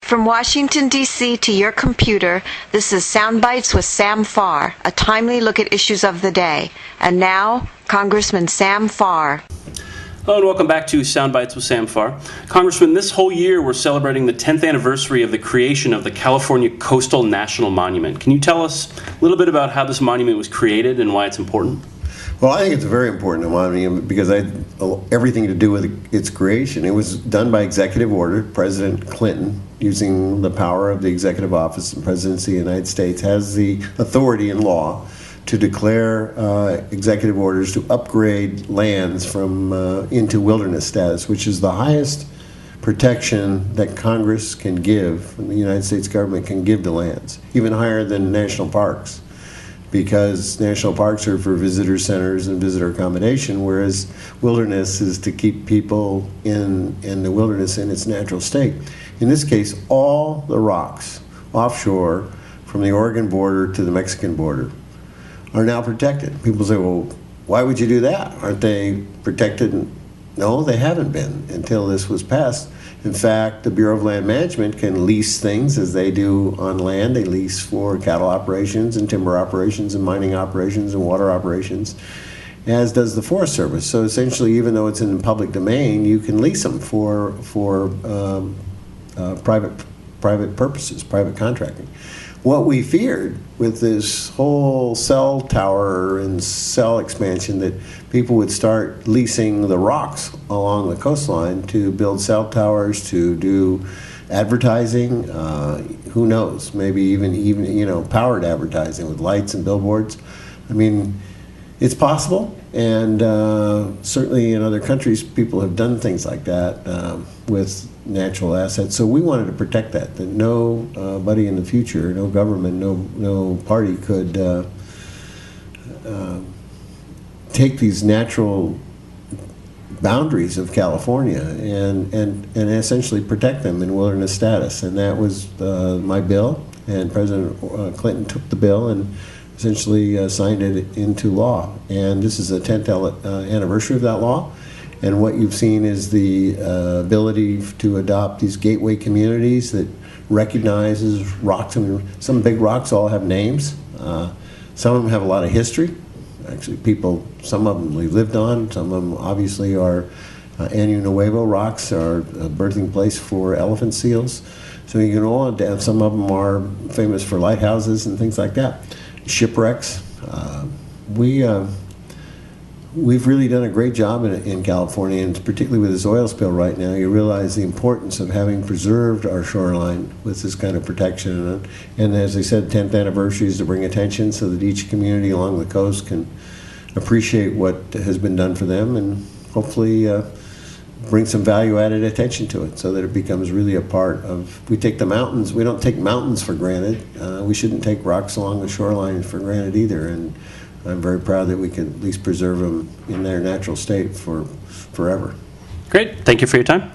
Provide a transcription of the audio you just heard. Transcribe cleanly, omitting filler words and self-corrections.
From Washington, D.C. to your computer, this is SoundBytes with Sam Farr, a timely look at issues of the day. And now, Congressman Sam Farr. Hello and welcome back to SoundBytes with Sam Farr. Congressman, this whole year we're celebrating the 10th anniversary of the creation of the California Coastal National Monument. Can you tell us a little bit about how this monument was created and why it's important? Well, I think it's a very important monument because everything to do with its creation. It was done by executive order. President Clinton, using the power of the executive office and presidency of the United States, has the authority in law to declare executive orders to upgrade lands from into wilderness status, which is the highest protection that Congress can give, and the United States government can give to lands, even higher than national parks, because national parks are for visitor centers and visitor accommodation, whereas wilderness is to keep people in the wilderness in its natural state. In this case, all the rocks offshore from the Oregon border to the Mexican border are now protected. People say, well, why would you do that? Aren't they protected? No, they haven't been until this was passed. In fact, the Bureau of Land Management can lease things as they do on land. They lease for cattle operations and timber operations and mining operations and water operations, as does the Forest Service. So essentially, even though it's in the public domain, you can lease them for private purposes, private contracting. What we feared with this whole cell tower and cell expansion, that people would start leasing the rocks along the coastline to build cell towers, to do advertising, who knows, maybe even powered advertising with lights and billboards. I mean, it's possible, and certainly in other countries people have done things like that with natural assets. So we wanted to protect that nobody in the future, no government, no party could take these natural boundaries of California and essentially protect them in wilderness status. And that was my bill, and President Clinton took the bill and essentially signed it into law. And this is the 10th anniversary of that law. And what you've seen is the ability to adopt these gateway communities that recognizes rocks. I mean, some big rocks all have names. Some of them have a lot of history. Actually, some of them we've lived on. Some of them obviously are Año Nuevo rocks, are a birthing place for elephant seals. So you can all have, some of them are famous for lighthouses and things like that. Shipwrecks. We've really done a great job in California, and particularly with this oil spill right now, you realize the importance of having preserved our shoreline with this kind of protection. And as I said, 10th anniversary is to bring attention so that each community along the coast can appreciate what has been done for them, and hopefully bring some value-added attention to it so that it becomes really a part of. We take the mountains. We don't take mountains for granted. We shouldn't take rocks along the shoreline for granted either. And I'm very proud that we can at least preserve them in their natural state for forever. Great. Thank you for your time.